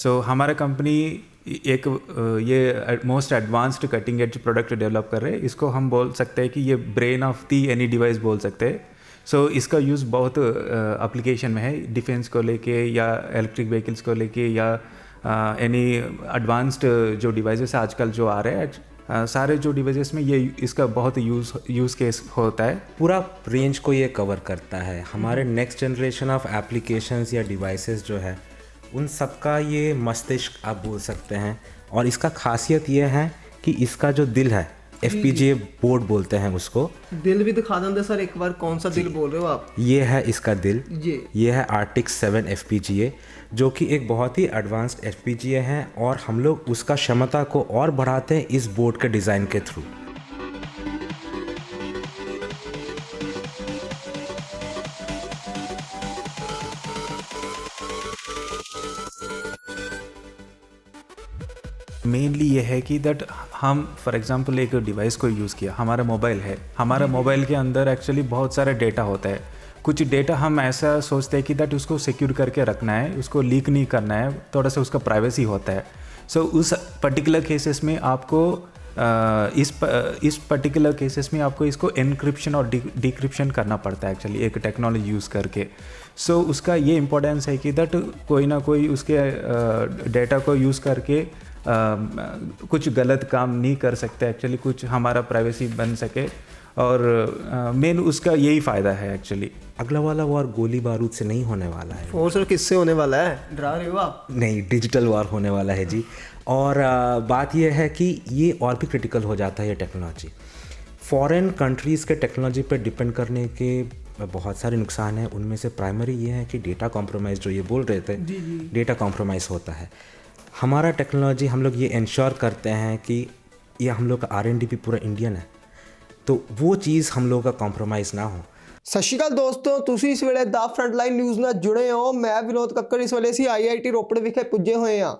हमारा कंपनी एक ये most advanced cutting edge product develop कर रहे हैं। इसको हम बोल सकते हैं कि ये brain of the any device बोल सकते हैं। इसका यूज़ बहुत एप्लीकेशन में है, डिफेंस को लेके या इलेक्ट्रिक व्हीकल्स को लेके या एनी एडवांस्ड जो डिवाइसेस आजकल जो आ रहे हैं, सारे जो डिवाइसेस में ये इसका बहुत यूज़ केस होता है। पूरा रेंज को ये कवर करता है। हमारे नेक्स्ट जनरेशन ऑफ एप्लीकेशंस या डिवाइसेस जो है उन सबका ये मस्तिष्क आप बोल सकते हैं। और इसका खासियत ये है कि इसका जो दिल है, FPGA बोर्ड बोलते हैं उसको। दिल भी दिखा देंगे सर एक बार, कौन सा दिल बोल रहे हो आप? ये है इसका दिल, ये है Artix 7 FPGA, जो कि एक बहुत ही एडवांस्ड FPGA है और हम लोग उसका क्षमता को और बढ़ाते हैं इस बोर्ड के डिज़ाइन के थ्रू। मेनली ये है कि दैट हम फॉर एग्जांपल एक डिवाइस को यूज़ किया, हमारा मोबाइल है, हमारा मोबाइल के अंदर एक्चुअली बहुत सारा डेटा होता है। कुछ डेटा हम ऐसा सोचते हैं कि दैट उसको सिक्योर करके रखना है, उसको लीक नहीं करना है, थोड़ा सा उसका प्राइवेसी होता है। उस पर्टिकुलर केसेस में आपको इस पर्टिकुलर केसेस में आपको इसको एनक्रिप्शन और डिक्रिप्शन करना पड़ता है एक्चुअली एक टेक्नोलॉजी यूज़ करके। उसका ये इम्पोर्टेंस है कि दैट कोई ना कोई उसके डेटा को यूज़ करके कुछ गलत काम नहीं कर सकते एक्चुअली, कुछ हमारा प्राइवेसी बन सके। और मेन उसका यही फ़ायदा है एक्चुअली। अगला वाला वार गोली बारूद से नहीं होने वाला है। और सर किससे होने वाला है, डरा रहे हो आप? नहीं, डिजिटल वार होने वाला है जी। और बात यह है कि ये और भी क्रिटिकल हो जाता है ये टेक्नोलॉजी। फॉरेन कंट्रीज़ के टेक्नोलॉजी पर डिपेंड करने के बहुत सारे नुकसान हैं। उनमें से प्राइमरी ये है कि डेटा कॉम्प्रोमाइज़, जो ये बोल रहे थे, डेटा कॉम्प्रोमाइज़ होता है। हमारा टेक्नोलॉजी हम लोग ये इंश्योर करते हैं कि ये हम लोग का R&D भी पूरा इंडियन है, तो वो चीज़ हम लोग का कॉम्प्रोमाइज़ ना हो। ਸਤਿ ਸ਼੍ਰੀ ਅਕਾਲ ਦੋਸਤੋ, ਤੁਸੀਂ ਇਸ ਵੇਲੇ ਦਾ ਫਰੰਟਲਾਈਨ ਨਿਊਜ਼ ਨਾਲ ਜੁੜੇ ਹੋ। ਮੈਂ ਵਿਨੋਦ ਕੱਕੜ ਇਸ ਵੇਲੇ ਅਸੀਂ IIT ਰੋਪੜ ਵਿਖੇ ਪੁੱਜੇ ਹੋਏ ਹਾਂ।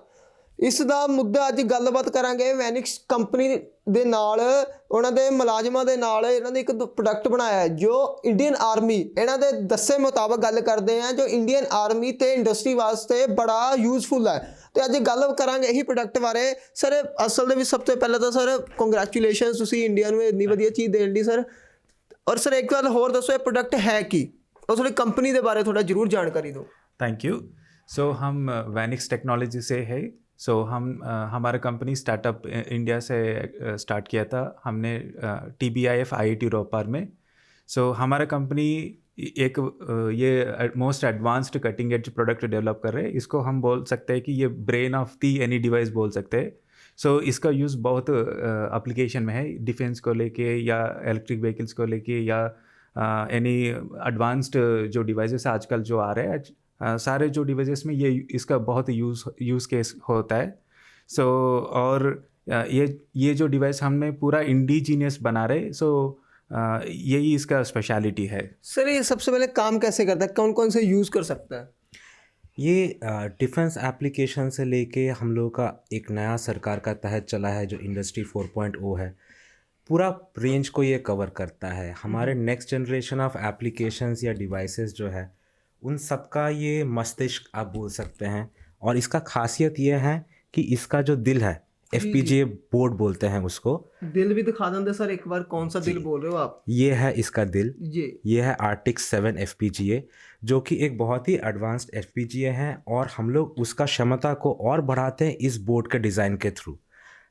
ਇਸ ਦਾ ਮੁੱਦਾ ਅੱਜ ਗੱਲਬਾਤ ਕਰਾਂਗੇ ਵੈਨਿਕਸ ਕੰਪਨੀ ਦੇ ਨਾਲ, ਉਹਨਾਂ ਦੇ ਮੁਲਾਜ਼ਮਾਂ ਦੇ ਨਾਲ। ਇਹਨਾਂ ਨੇ ਇੱਕ ਪ੍ਰੋਡਕਟ ਬਣਾਇਆ ਹੈ ਜੋ ਇੰਡੀਅਨ ਆਰਮੀ, ਇਹਨਾਂ ਦੇ ਦੱਸੇ ਮੁਤਾਬਕ ਗੱਲ ਕਰਦੇ ਆ, ਜੋ ਇੰਡੀਅਨ ਆਰਮੀ ਤੇ ਇੰਡਸਟਰੀ ਵਾਸਤੇ ਬੜਾ ਯੂਜ਼ਫੁਲ ਹੈ। ਤੇ ਅੱਜ ਗੱਲ ਕਰਾਂਗੇ ਇਹੀ ਪ੍ਰੋਡਕਟ ਬਾਰੇ। ਸਰ ਅਸਲ ਦੇ ਵਿੱਚ ਸਭ ਤੋਂ ਪਹਿਲਾਂ ਤਾਂ ਸਰ ਕੰਗ੍ਰੈਚੁਲੇਸ਼ਨ, ਤੁਸੀਂ ਇੰਡੀਆ ਨੂੰ ਇੰਨੀ ਵਧੀਆ ਚੀਜ਼ ਦੇਣ ਲਈ ਸਰ। और सर एक बार और दसो ये प्रोडक्ट है कि, और थोड़ी कंपनी के बारे थोड़ा जरूर जानकारी दो। Thank you. हम वैनिक्स टेक्नोलॉजी से है। हम हमारा कंपनी स्टार्टअप इंडिया से स्टार्ट किया था हमने TBIF IIT रोपड़ में। हमारा कंपनी एक ये most advanced cutting edge product develop कर रहे हैं। इसको हम बोल सकते हैं कि ये brain of the any device बोल सकते हैं। इसका यूज़ बहुत एप्लीकेशन में है, डिफेंस को लेके या इलेक्ट्रिक व्हीकल्स को लेके या एनी एडवांस्ड जो डिवाइसेस आजकल जो आ रहे हैं, सारे जो डिवाइसेस में ये इसका बहुत यूज़ केस होता है। और ये जो डिवाइस हमने पूरा इंडिजीनियस बना रहे। यही इसका स्पेशलिटी है। सर ये सबसे पहले काम कैसे करता है, कौन कौन से यूज़ कर सकता है? ये डिफेंस एप्लीकेशन से लेके हम लोग का एक नया सरकार का तहत चला है जो इंडस्ट्री 4.0 है, पूरा रेंज को ये कवर करता है। हमारे नेक्स्ट जनरेशन ऑफ एप्लीकेशंस या डिवाइसेस जो है उन सबका ये मस्तिष्क आप बोल सकते हैं। और इसका खासियत ये है कि इसका जो दिल है, FPGA बोर्ड बोलते हैं उसको। दिल भी दिखा देंगे सर एक बार, कौन सा दिल बोल रहे हो आप? ये है इसका दिल, ये है Artix 7 FPGA, जो कि एक बहुत ही एडवांस्ड FPGA है और हम लोग उसका क्षमता को और बढ़ाते हैं इस बोर्ड के डिज़ाइन के थ्रू।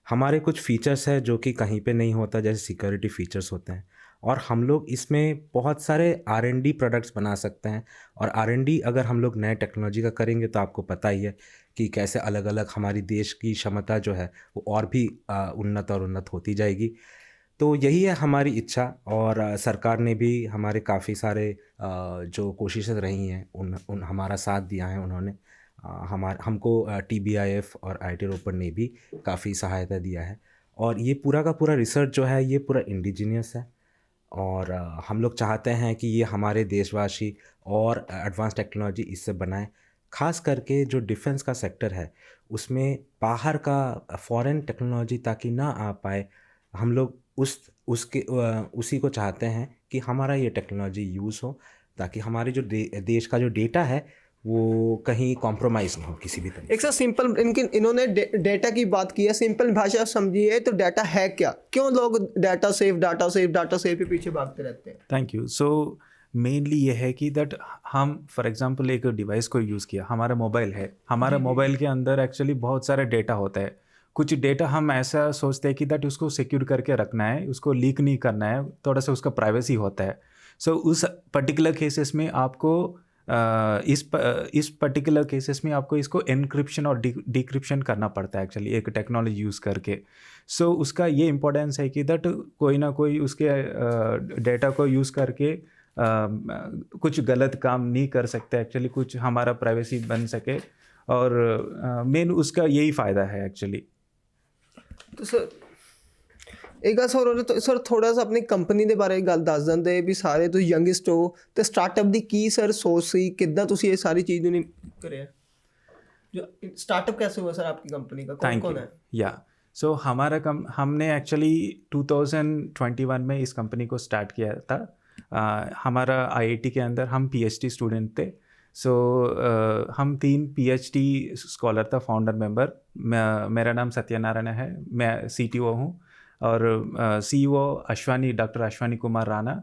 हमारे कुछ फीचर्स है जो कि कहीं पे नहीं होता, जैसे सिक्योरिटी फीचर्स होते हैं। और हम लोग इसमें बहुत सारे R&D प्रोडक्ट्स बना सकते हैं। और R&D अगर हम लोग नए टेक्नोलॉजी का करेंगे तो आपको पता ही है कि कैसे अलग अलग हमारी देश की क्षमता जो है वो और भी उन्नत होती जाएगी। तो यही है हमारी इच्छा। और सरकार ने भी हमारे काफ़ी सारे जो कोशिशें रही हैं उन हमारा साथ दिया है उन्होंने। हमको TBIF और IIT रोपड़ ने भी काफ़ी सहायता दिया है। और ये पूरा का पूरा रिसर्च जो है ये पूरा इंडिजीनियस है। और हम लोग चाहते हैं कि ये हमारे देशवासी और एडवांस टेक्नोलॉजी इससे बनाएं। ख़ास करके जो डिफेंस का सेक्टर है उसमें बाहर का फॉरेन टेक्नोलॉजी ताकि ना आ पाए, हम लोग उसी को चाहते हैं कि हमारा ये टेक्नोलॉजी यूज़ हो, ताकि हमारे जो देश का जो डेटा है वो कहीं कॉम्प्रोमाइज़ ना हो किसी भी तरह। एक सर सिंपल इन्होंने डेटा की बात की है, सिंपल भाषा समझिए तो डाटा है क्या, क्यों लोग डाटा सेव के पीछे भागते रहते हैं? Thank you. सो मेनली ये है कि दैट हम फॉर एग्जांपल एक डिवाइस को यूज़ किया, हमारा मोबाइल है, हमारा मोबाइल के अंदर एक्चुअली बहुत सारा डेटा होता है। कुछ डेटा हम ऐसा सोचते हैं कि दैट उसको सिक्योर करके रखना है, उसको लीक नहीं करना है, थोड़ा सा उसका प्राइवेसी होता है। सो उस पर्टिकुलर केसेस में आपको इस पर्टिकुलर केसेस में आपको इसको एनक्रिप्शन और डिक्रिप्शन करना पड़ता है एक्चुअली एक टेक्नोलॉजी यूज़ करके। सो उसका ये इम्पोर्टेंस है कि दैट कोई ना कोई उसके डेटा को यूज़ करके कुछ गलत काम नहीं कर सकते एक्चुअली, कुछ हमारा प्राइवेसी बन सके, और मेन उसका यही फ़ायदा है एक्चुअली। तो सर एक गल सर, तो सर थोड़ा सा अपनी ਕੰਪਨੀ ਦੇ ਬਾਰੇ ਗੱਲ ਦੱਸ ਦਿੰਦੇ ਵੀ ਸਾਰੇ ਤੁਸੀਂ ਯੰਗਸਟ ਹੋ ਤੇ ਸਟਾਰਟਅਪ ਦੀ ਕੀ ਸਰ सोच ਸੀ, ਕਿੱਦਾਂ ਤੁਸੀਂ ਇਹ ਸਾਰੀ चीज़ ਨੂੰ करिए, जो स्टार्टअप कैसे हुआ सर आपकी कंपनी का, कौन कौन है? या सो हमने एक्चुअली 2021 में इस कंपनी को स्टार्ट किया था। हमारा आईआईटी के अंदर हम पीएचडी स्टूडेंट थे। सो हम 3 पीएचडी स्कॉलर था, फाउंडर मेंबर। मेरा नाम सत्यनारायण है, मैं सीटीओ हूँ, और सीईओ डॉक्टर अश्वानी कुमार राणा,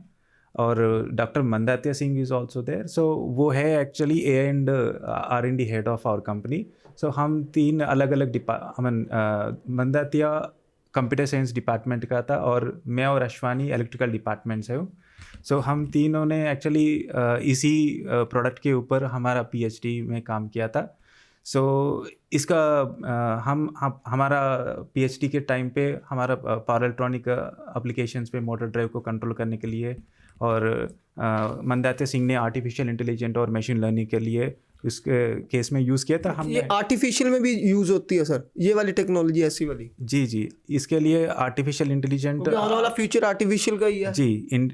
और doctor Mandatya Singh is also there. So वो है actually A&R&D head of our company. So हम 3 अलग अलग मंदात्य कंप्यूटर साइंस डिपार्टमेंट का था, और मैं और अश्वानी इलेक्ट्रिकल डिपार्टमेंट से हूँ। सो हम तीनों ने एक्चुअली इसी प्रोडक्ट के ऊपर हमारा पीएचडी में काम किया था। सो इसका हमारा पीएचडी के टाइम पे हमारा पावर इलेक्ट्रॉनिक एप्लीकेशंस पे मोटर ड्राइव को कंट्रोल करने के लिए, और मंदात्य सिंह ने आर्टिफिशियल इंटेलिजेंट और मशीन लर्निंग के लिए उसके केस में यूज़ किया था। हम ये आर्टिफिशियल में भी यूज़ होती है सर, ये वाली टेक्नोलॉजी ऐसी वाली? जी, इसके लिए आर्टिफिशियल इंटेलिजेंट आने वाला फ्यूचर आर्टिफिशियल का ही है जी।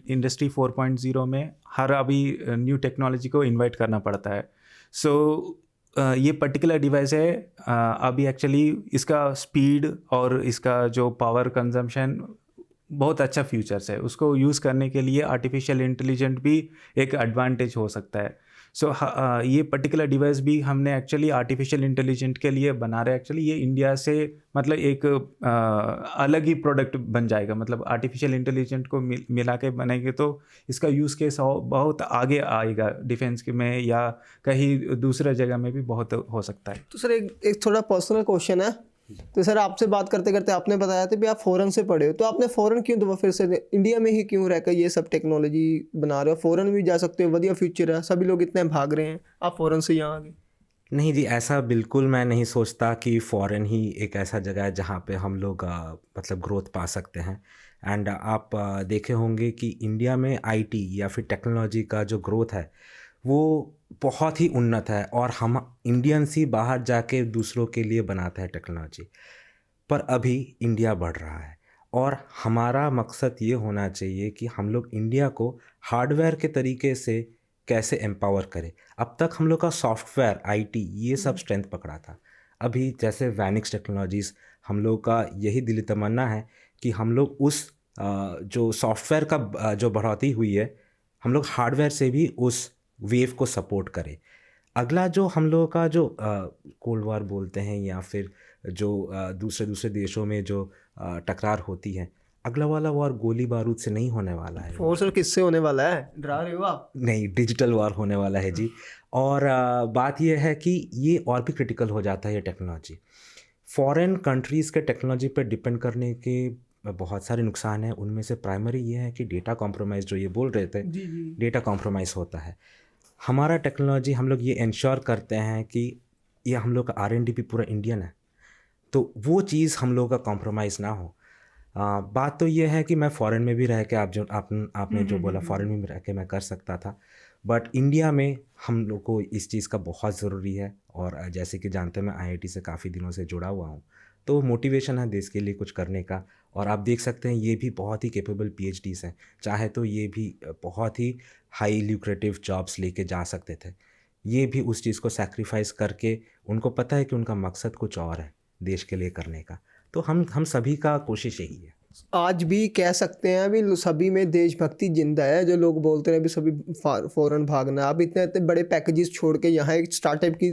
इंडस्ट्री 4.0 में हर अभी न्यू टेक्नोलॉजी को इन्वाइट करना पड़ता है। सो ये पर्टिकुलर डिवाइस है, अभी एक्चुअली इसका स्पीड और इसका जो पावर कंजम्पशन बहुत अच्छा फ्यूचर्स है, उसको यूज़ करने के लिए आर्टिफिशियल इंटेलिजेंट भी एक एडवांटेज हो सकता है। सो ये पर्टिकुलर डिवाइस भी हमने एक्चुअली आर्टिफिशियल इंटेलिजेंट के लिए बना रहे हैं। एक्चुअली ये इंडिया से मतलब एक अलग ही प्रोडक्ट बन जाएगा, मतलब आर्टिफिशियल इंटेलिजेंट को मिला के बनाएंगे तो इसका यूज़ केस बहुत आगे आएगा, डिफेंस में या कहीं दूसरे जगह में भी बहुत हो सकता है। तो सर एक थोड़ा पर्सनल क्वेश्चन है। तो सर आपसे बात करते करते आपने बताया था भी आप फ़ॉरेन से पढ़े हो, तो आपने फ़ॉरेन क्यों दबा, फिर से इंडिया में ही क्यों रहकर ये सब टेक्नोलॉजी बना रहे हो? फ़ॉरेन भी जा सकते हो, बढ़िया फ्यूचर है, सभी लोग इतने भाग रहे हैं, आप फ़ॉरेन से यहाँ आ गए। नहीं जी, ऐसा बिल्कुल मैं नहीं सोचता कि फ़ॉरेन ही एक ऐसा जगह है जहाँ पे हम लोग मतलब ग्रोथ पा सकते हैं। एंड आप देखे होंगे कि इंडिया में आईटी या फिर टेक्नोलॉजी का जो ग्रोथ है वो बहुत ही उन्नत है, और हम इंडियंस ही बाहर जाके दूसरों के लिए बनाते हैं टेक्नोलॉजी। पर अभी इंडिया बढ़ रहा है, और हमारा मकसद ये होना चाहिए कि हम लोग इंडिया को हार्डवेयर के तरीके से कैसे एम्पावर करें। अब तक हम लोग का सॉफ्टवेयर, आईटी, ये सब स्ट्रेंथ पकड़ा था। अभी जैसे वैनिक्स टेक्नोलॉजीज़, हम लोग का यही दिली तमन्ना है कि हम लोग उस जो सॉफ्टवेयर का जो बढ़ोतरी हुई है, हम लोग हार्डवेयर से भी उस वेव को सपोर्ट करें। अगला जो हम लोगों का जो कोल्ड वार बोलते हैं, या फिर जो दूसरे देशों में जो टकरार होती है, अगला वाला वार गोली बारूद से नहीं होने वाला है। और सर किससे होने वाला है, डरा रहे हो आप? नहीं, डिजिटल वार होने वाला है जी। और बात यह है कि ये और भी क्रिटिकल हो जाता है ये टेक्नोलॉजी। फॉरेन कंट्रीज़ के टेक्नोलॉजी पर डिपेंड करने के बहुत सारे नुकसान हैं। उनमें से प्राइमरी ये है कि डेटा कॉम्प्रोमाइज़, जो ये बोल रहे थे, डेटा कॉम्प्रोमाइज़ होता है। हमारा टेक्नोलॉजी, हम लोग ये इंश्योर करते हैं कि ये हम लोग का R&D भी पूरा इंडियन है, तो वो चीज़ हम लोग का कॉम्प्रोमाइज़ ना हो। बात तो ये है कि मैं फ़ॉरेन में भी रह के आपने जो बोला, फ़ॉरेन में रह के मैं कर सकता था, बट इंडिया में हम लोग को इस चीज़ का बहुत ज़रूरी है। और जैसे कि जानते हैं, मैं IIT से काफ़ी दिनों से जुड़ा हुआ हूँ, तो मोटिवेशन है देश के लिए कुछ करने का। और आप देख सकते हैं ये भी बहुत ही कैपेबल PhDs हैं, चाहे तो ये भी बहुत ही हाई ल्यूक्रेटिव जॉब्स लेके जा सकते थे। ये भी उस चीज़ को सैक्रिफाइस करके, उनको पता है कि उनका मकसद कुछ और है देश के लिए करने का। तो हम सभी का कोशिश यही है। आज भी कह सकते हैं अभी सभी में देशभक्ति जिंदा है। जो लोग बोलते हैं अभी सभी फौरन भागना, अब इतने इतने बड़े पैकेजेस छोड़ के यहाँ एक स्टार्टअप की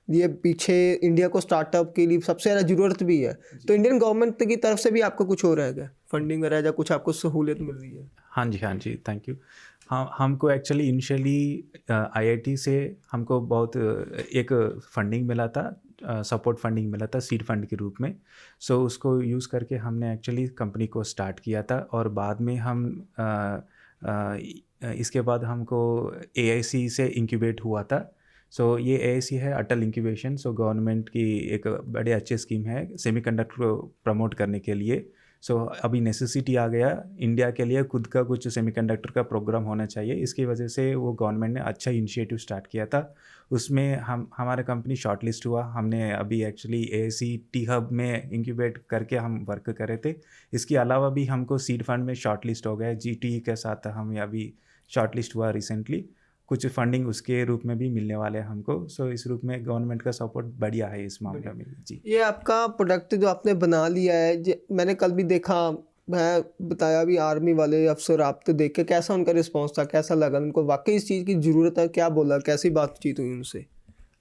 लिए पीछे, इंडिया को स्टार्टअप के लिए सबसे ज़्यादा ज़रूरत भी है। तो इंडियन गवर्नमेंट की तरफ से भी आपको कुछ हो रहा है क्या, फंडिंग वगैरह या कुछ आपको सहूलियत मिल रही है? हाँ जी, थैंक यू। हाँ, हमको एक्चुअली इनिशियली आईआईटी से हमको बहुत एक फंडिंग मिला था, सपोर्ट फंडिंग मिला था सीड फंड के रूप में। सो उसको यूज़ करके हमने एक्चुअली कंपनी को स्टार्ट किया था, और बाद में हम इसके बाद हमको एआईसी से इंक्यूबेट हुआ था। सो ये एआईसी है अटल इंक्यूबेशन। सो गवर्नमेंट की एक बड़े अच्छी स्कीम है सेमीकंडक्टर को प्रमोट करने के लिए। सो अभी नेसेसिटी आ गया इंडिया के लिए, खुद का कुछ सेमीकंडक्टर का प्रोग्राम होना चाहिए। इसकी वजह से वो गवर्नमेंट ने अच्छा इनिशिएटिव स्टार्ट किया था। उसमें हमारा कंपनी शॉर्टलिस्ट हुआ। हमने अभी एक्चुअली एआईसी टी हब में इंक्यूबेट करके हम वर्क कर रहे थे। इसके अलावा भी हमको सीड फंड में शॉर्टलिस्ट हो गए, जीटी के साथ हम अभी शॉर्टलिस्ट हुआ रिसेंटली। कुछ फंडिंग उसके रूप में भी मिलने वाले हैं हमको। सो इस रूप में गवर्नमेंट का सपोर्ट बढ़िया है इस मामले में जी। ये आपका प्रोडक्ट जो आपने बना लिया है, मैंने कल भी देखा, मैं बताया भी, आर्मी वाले अफसर आप तो देख के कैसा उनका रिस्पांस था, कैसा लगा उनको, वाकई इस चीज़ की ज़रूरत है, क्या बोला, कैसी बातचीत हुई उनसे?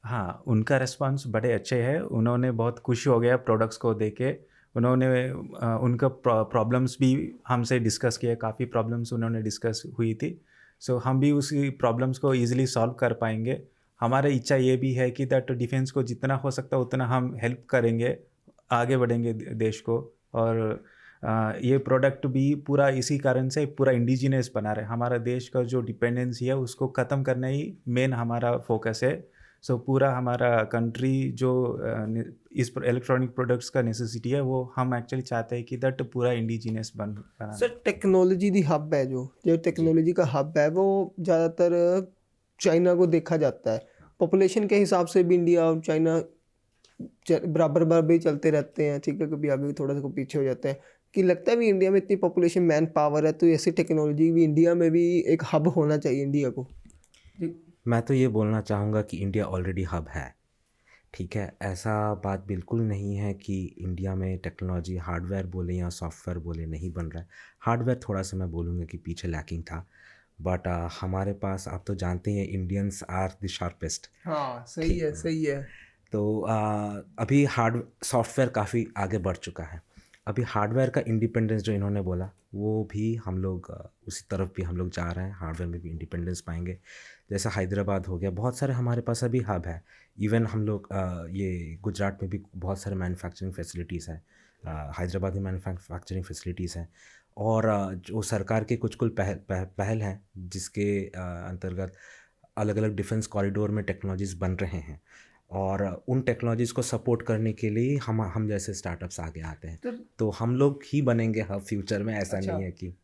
हाँ, उनका रिस्पांस बड़े अच्छे हैं। उन्होंने बहुत खुश हो गया प्रोडक्ट्स को देख के। उन्होंने उनका प्रॉब्लम्स भी हमसे डिस्कस किया, काफ़ी प्रॉब्लम्स उन्होंने डिस्कस हुई थी। सो हम भी उसी प्रॉब्लम्स को ईज़िली सॉल्व कर पाएंगे। हमारा इच्छा ये भी है कि दैट डिफेंस को जितना हो सकता है उतना हम हेल्प करेंगे, आगे बढ़ेंगे देश को। और ये प्रोडक्ट भी पूरा इसी कारण से पूरा इंडिजिनियस बना रहे। हमारा देश का जो डिपेंडेंसी है उसको ख़त्म करना ही मेन हमारा फोकस है। सो पूरा हमारा कंट्री जो इस इलेक्ट्रॉनिक प्रोडक्ट्स का नेसेसिटी है, वो हम एक्चुअली चाहते हैं कि दैट पूरा इंडिजिनियस बना। सर, टेक्नोलॉजी दी हब है, जो टेक्नोलॉजी का हब है वो ज़्यादातर चाइना को देखा जाता है। पॉपुलेशन के हिसाब से भी इंडिया और चाइना बराबर बराबर ही चलते रहते हैं, ठीक है, कभी आगे थोड़ा सा पीछे हो जाते हैं। कि लगता है भी इंडिया में इतनी पॉपुलेशन, मैन पावर है, तो ऐसी टेक्नोलॉजी भी इंडिया में भी एक हब होना चाहिए इंडिया को। मैं तो ये बोलना चाहूँगा कि इंडिया ऑलरेडी हब है, ठीक है। ऐसा बात बिल्कुल नहीं है कि इंडिया में टेक्नोलॉजी हार्डवेयर बोले या सॉफ्टवेयर बोले नहीं बन रहा है। हार्डवेयर थोड़ा सा मैं बोलूँगा कि पीछे लैकिंग था, बट हमारे पास, आप तो जानते हैं, इंडियंस आर द शार्पेस्ट। हाँ, सही है, सही है। तो अभी सॉफ्टवेयर काफ़ी आगे बढ़ चुका है। अभी हार्डवेयर का इंडिपेंडेंस जो इन्होंने बोला, वो भी हम लोग उसी तरफ भी हम लोग जा रहे हैं। हार्डवेयर में भी इंडिपेंडेंस पाएंगे। जैसा हैदराबाद हो गया, बहुत सारे हमारे पास अभी हब है। इवन हम लोग ये गुजरात में भी बहुत सारे मैन्युफैक्चरिंग फैसिलिटीज़ है, हैदराबाद में मैन्युफैक्चरिंग फैसिलिटीज़ हैं। और जो सरकार के कुछ पहल हैं जिसके अंतर्गत अलग अलग डिफेंस कॉरिडोर में टेक्नोलॉजीज़ बन रहे हैं, और उन टेक्नोलॉजीज़ को सपोर्ट करने के लिए हम जैसे स्टार्टअप्स आगे आते हैं। तो हम लोग ही बनेंगे हब फ्यूचर में, ऐसा नहीं है कि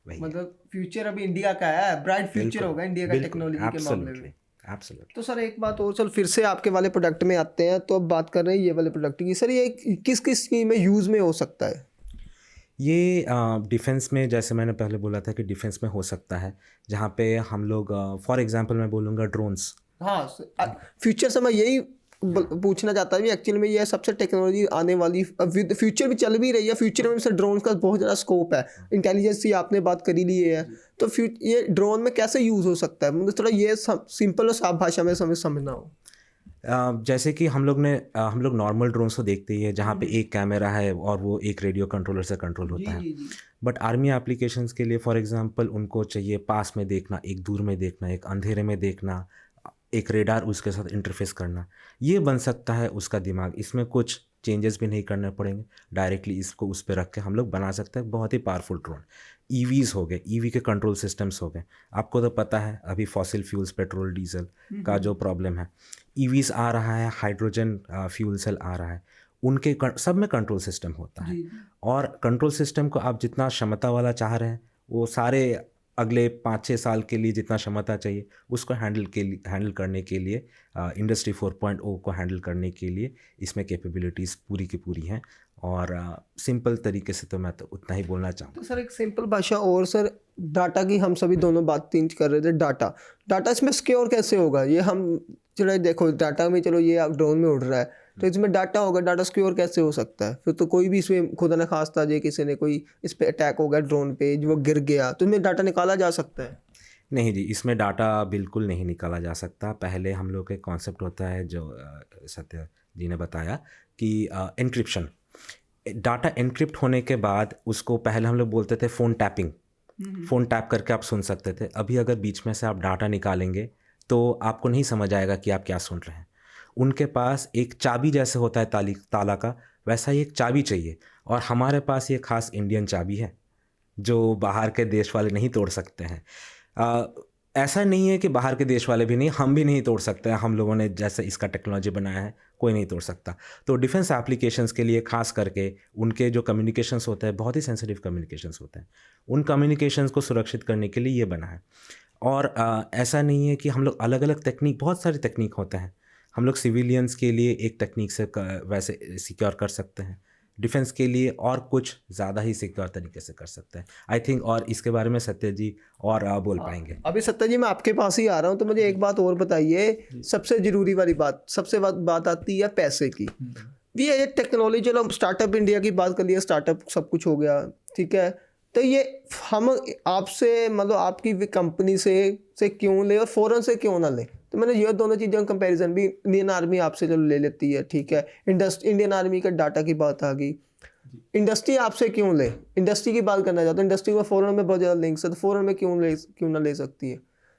मतलब फ्यूचर अभी इंडिया का है, ब्राइट फ्यूचर होगा इंडिया का टेक्नोलॉजी के मामले में। एब्सोल्युटली। तो सर एक बात और, चल फिर से आपके वाले प्रोडक्ट में आते हैं। तो अब बात कर रहे हैं ये वाले प्रोडक्ट की। सर, ये किस किस में यूज़ में हो सकता है? ये डिफेंस में, जैसे मैंने पहले बोला था कि डिफेंस में हो सकता है, जहाँ पे हम लोग फॉर एग्जांपल मैं बोलूँगा ड्रोन्स। हाँ, फ्यूचर से मैं यही पूछना चाहता हूँ। एक्चुअली में ये सबसे टेक्नोलॉजी आने वाली, फ्यूचर भी चल भी रही है। फ्यूचर में सर ड्रोन का बहुत ज़्यादा स्कोप है। इंटेलिजेंस की आपने बात करी ली है, तो ये ड्रोन में कैसे यूज़ हो सकता है? मतलब थोड़ा ये सिंपल और साफ भाषा में समझना हो। जैसे कि हम लोग नॉर्मल ड्रोन्स को देखते ही है, जहाँ पे एक कैमरा है और वो एक रेडियो कंट्रोलर से कंट्रोल होता है। बट आर्मी एप्लीकेशंस के लिए फॉर एग्जांपल उनको चाहिए पास में देखना, एक दूर में देखना, एक अंधेरे में देखना, एक रेडार उसके साथ इंटरफेस करना। ये बन सकता है उसका दिमाग। इसमें कुछ चेंजेस भी नहीं करने पड़ेंगे, डायरेक्टली इसको उस पर रख के हम लोग बना सकते हैं बहुत ही पावरफुल ड्रोन। ईवीज़ हो गए, ईवी के कंट्रोल सिस्टम्स हो गए। आपको तो पता है अभी फॉसिल फ्यूल्स, पेट्रोल डीजल का जो प्रॉब्लम है, ईवीज़ आ रहा है, हाइड्रोजन फ्यूल सेल आ रहा है, उनके सब में कंट्रोल सिस्टम होता है। और कंट्रोल सिस्टम को आप जितना क्षमता वाला चाह रहे हैं, वो सारे अगले 5-6 साल के लिए जितना क्षमता चाहिए उसको हैंडल करने के लिए, इंडस्ट्री 4.0 को हैंडल करने के लिए इसमें कैपेबिलिटीज़ पूरी की पूरी हैं। और सिंपल तरीके से तो मैं तो उतना ही बोलना चाहूँगा। तो सर एक सिंपल भाषा और, सर डाटा की हम सभी दोनों बात कर रहे थे। डाटा इसमें सिक्योर कैसे होगा? ये हम चलो देखो डाटा में, चलो ये ड्रोन में उड़ रहा है, तो इसमें डाटा होगा, डाटा सिक्योर कैसे हो सकता है? फिर तो कोई भी इसमें खुदा न खास्ता जे किसी ने कोई इस पे अटैक हो गया ड्रोन पे, जो गिर गया, तो इसमें डाटा निकाला जा सकता है? नहीं जी, इसमें डाटा बिल्कुल नहीं निकाला जा सकता। पहले हम लोग का एक कॉन्सेप्ट होता है जो सत्य जी ने बताया कि एन्क्रिप्शन। डाटा एन्क्रिप्ट होने के बाद उसको पहले हम लोग बोलते थे फ़ोन टैपिंग। फ़ोन टैप करके आप सुन सकते थे। अभी अगर बीच में से आप डाटा निकालेंगे तो आपको नहीं समझ आएगा कि आप क्या सुन रहे हैं। उनके पास एक चाबी जैसे होता है ताला का, वैसा ही एक चाबी चाहिए, और हमारे पास ये खास इंडियन चाबी है जो बाहर के देश वाले नहीं तोड़ सकते हैं। ऐसा नहीं है कि बाहर के देश वाले भी नहीं, हम भी नहीं तोड़ सकते हैं। हम लोगों ने जैसे इसका टेक्नोलॉजी बनाया है, कोई नहीं तोड़ सकता। तो डिफेंस एप्लीकेशंस के लिए खास करके उनके जो कम्युनिकेशंस होते हैं, बहुत ही सेंसिटिव कम्युनिकेशंस होते हैं, उन कम्युनिकेशंस को सुरक्षित करने के लिए ये बना है। और ऐसा नहीं है कि हम लोग अलग अलग टेक्निक, बहुत सारे टेक्निक होते हैं। हम लोग सिविलियंस के लिए एक टेक्निक से वैसे सिक्योर कर सकते हैं, डिफेंस के लिए और कुछ ज़्यादा ही सिक्योर तरीके से कर सकते हैं आई थिंक। और इसके बारे में सत्य जी और बोल पाएंगे। अभी सत्या जी मैं आपके पास ही आ रहा हूँ, तो मुझे एक बात और बताइए। सबसे ज़रूरी वाली बात, सबसे बात आती है पैसे की। ये टेक्नोलॉजी, चलो स्टार्टअप इंडिया की बात कर लिया, स्टार्टअप सब कुछ हो गया, ठीक है। तो ये हम आपसे, मतलब आपकी कंपनी से क्यों ले और फॉरेन से क्यों ना ले? तो मैंने ये दोनों चीज़ों का कंपैरिजन भी, इंडियन आर्मी आपसे चलो ले लेती है, ठीक है। इंडियन आर्मी का डाटा की बात आ गई, इंडस्ट्री आपसे क्यों ले? इंडस्ट्री की बात करना चाहता हूँ। इंडस्ट्री में फॉरेन में बहुत ज़्यादा लिंक्स है, तो फॉरेन में क्यों ना ले सकती है?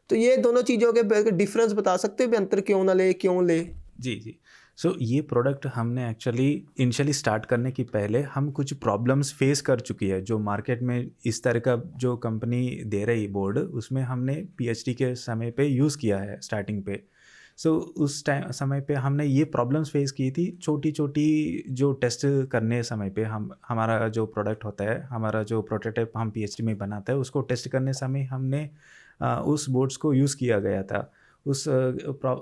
तो ये दोनों चीज़ों के डिफरेंस बता सकते हो, अंतर क्यों ना ले, क्यों ले? जी। सो ये प्रोडक्ट हमने एक्चुअली इनिशियली स्टार्ट करने की पहले हम कुछ प्रॉब्लम्स फेस कर चुकी है। जो मार्केट में इस तरह का जो कंपनी दे रही बोर्ड, उसमें हमने पीएचडी के समय पे यूज़ किया है स्टार्टिंग पे। सो उस समय पे हमने ये प्रॉब्लम्स फेस की थी। छोटी छोटी जो टेस्ट करने समय पे हमारा जो प्रोडक्ट होता है, हमारा जो प्रोटोटाइप हम पीएचडी में बनाते हैं, उसको टेस्ट करने समय हमने उस बोर्ड्स को यूज़ किया गया था।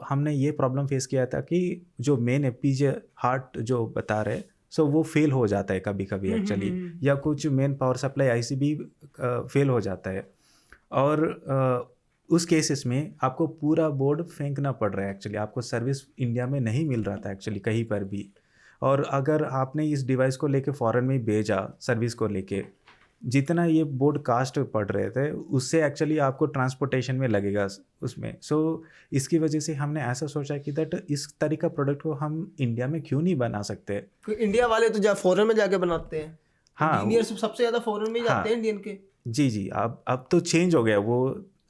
हमने ये प्रॉब्लम फेस किया था कि जो मेन एफपीजीए हार्ट जो बता रहे, सो वो फेल हो जाता है कभी कभी एक्चुअली, या कुछ main power supply ICB fail हो जाता है। और उस केसेस में आपको पूरा बोर्ड फेंकना पड़ रहा है एक्चुअली। आपको सर्विस इंडिया में नहीं मिल रहा था एक्चुअली कहीं पर भी। और अगर आपने इस डिवाइस को लेके फॉरेन में भेजा सर्विस को लेके, जितना ये बोर्ड कास्ट पड़ रहे थे उससे एक्चुअली आपको ट्रांसपोर्टेशन में लगेगा उसमें। सो इसकी वजह से हमने ऐसा सोचा कि दैट इस तरह का प्रोडक्ट को हम इंडिया में क्यों नहीं बना सकते। इंडिया वाले तो फॉरेन में जाके बनाते हैं। हाँ, इंजीनियर सबसे ज़्यादा फॉरेन में जाते हैं इंडियन के। जी। अब तो चेंज हो गया वो।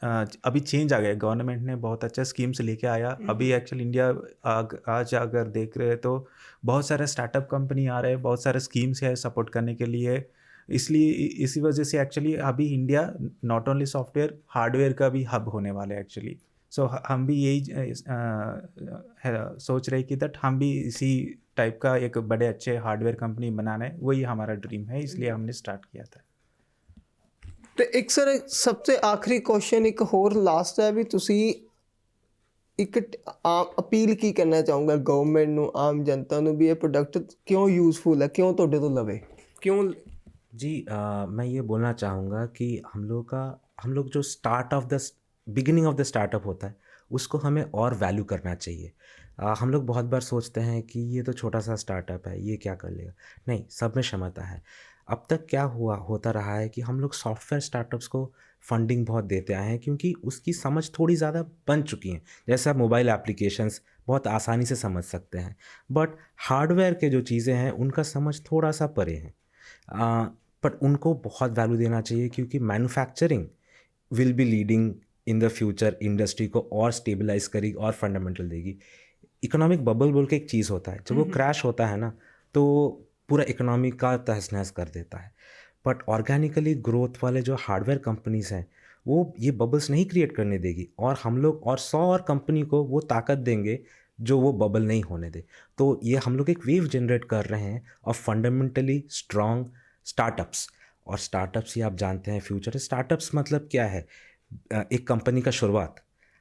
अभी चेंज आ गया, गवर्नमेंट ने बहुत अच्छा स्कीम्स लेके आया। अभी एक्चुअली इंडिया आज अगर देख रहे हैं तो बहुत सारे स्टार्टअप कंपनी आ रहे हैं, बहुत सारे स्कीम्स है सपोर्ट करने के लिए। इसलिए इसी वजह से एक्चुअली अभी India not only software, hardware का भी हब होने वाले हैं एक्चुअली। सो हम भी यही सोच रहे कि दैट हम भी इसी टाइप का एक बड़े अच्छे हार्डवेयर कंपनी बनाना है, वही हमारा ड्रीम है, इसलिए हमने स्टार्ट किया था। तो एक सर सबसे आखिरी क्वेश्चन एक होर लास्ट है भी, ਤੁਸੀਂ ਇੱਕ ਅਪੀਲ ਕੀ ਕਰਨਾ ਚਾਹੂੰਗਾ ਗਵਰਨਮੈਂਟ ਨੂੰ, ਆਮ ਜਨਤਾ ਨੂੰ, ਵੀ ਇਹ ਪ੍ਰੋਡਕਟ ਕਿਉਂ ਯੂਜ਼ਫੁਲ ਹੈ, ਕਿਉਂ ਤੁਹਾਡੇ ਤੋਂ ਲਵੇ, क्यों? जी मैं ये बोलना चाहूँगा कि हम लोग जो बिगिनिंग ऑफ द स्टार्टअप होता है उसको हमें और वैल्यू करना चाहिए। हम लोग बहुत बार सोचते हैं कि ये तो छोटा सा स्टार्टअप है, ये क्या कर लेगा। नहीं, सब में क्षमता है। अब तक क्या होता रहा है कि हम लोग सॉफ्टवेयर स्टार्टअप्स को फंडिंग बहुत देते आए हैं क्योंकि उसकी समझ थोड़ी ज़्यादा बन चुकी हैं। जैसे आप मोबाइल एप्लीकेशंस बहुत आसानी से समझ सकते हैं, बट हार्डवेयर के जो चीज़ें हैं उनका समझ थोड़ा सा परे हैं। बट उनको बहुत वैल्यू देना चाहिए क्योंकि manufacturing will be leading in the future, industry को और स्टेबलाइज करेगी और फंडामेंटल देगी। इकोनॉमिक बबल बोल के एक चीज़ होता है, जब वो क्रैश होता है ना तो पूरा इकोनॉमी का तहस नहस कर देता है। बट ऑर्गेनिकली ग्रोथ वाले जो हार्डवेयर कंपनीज हैं वो ये बबल्स नहीं क्रिएट करने देगी, और हम लोग और 100 और कंपनी को वो ताकत देंगे जो वो बबल नहीं होने दे। तो ये हम लोग एक वेव जनरेट कर रहे हैं ऑफ फंडामेंटली स्ट्रॉन्ग स्टार्टअप्स। और स्टार्टअप्स ही आप जानते हैं फ्यूचर। स्टार्टअप्स मतलब क्या है, एक कंपनी का शुरुआत।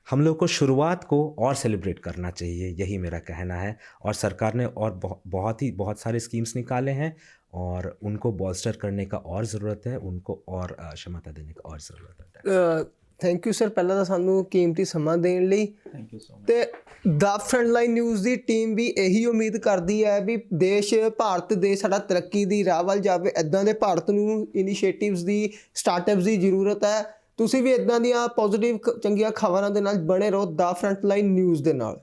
हम लोग को शुरुआत को और सेलिब्रेट करना चाहिए, यही मेरा कहना है। और सरकार ने और बहुत सारे स्कीम्स निकाले हैं और उनको बॉल्स्टर करने का और ज़रूरत है, उनको और क्षमता देने का और ज़रूरत है। ਥੈਂਕ ਯੂ ਸਰ ਪਹਿਲਾਂ ਤਾਂ ਸਾਨੂੰ ਕੀਮਤੀ ਸਮਾਂ ਦੇਣ ਲਈ। Thank you so much. ਤੇ ਦਾ ਫਰੰਟਲਾਈਨ ਨਿਊਜ਼ ਦੀ ਟੀਮ ਵੀ ਇਹੀ ਉਮੀਦ ਕਰਦੀ ਹੈ ਵੀ ਭਾਰਤ ਦੇਸ਼ ਸਾਡਾ ਤਰੱਕੀ ਦੀ ਰਾਹ ਵੱਲ ਜਾਵੇ। ਇੱਦਾਂ ਦੇ ਭਾਰਤ ਨੂੰ ਇਨੀਸ਼ੀਏਟਿਵਸ ਦੀ, ਸਟਾਰਟਅਪਸ ਦੀ ਜ਼ਰੂਰਤ ਹੈ। ਤੁਸੀਂ ਵੀ ਇੱਦਾਂ ਦੀਆਂ ਪੋਜ਼ਿਟਿਵ ਚੰਗੀਆਂ ਖਬਰਾਂ ਦੇ ਨਾਲ ਬਣੇ ਰਹੋ ਦਾ ਫਰੰਟਲਾਈਨ ਨਿਊਜ਼ ਦੇ ਨਾਲ।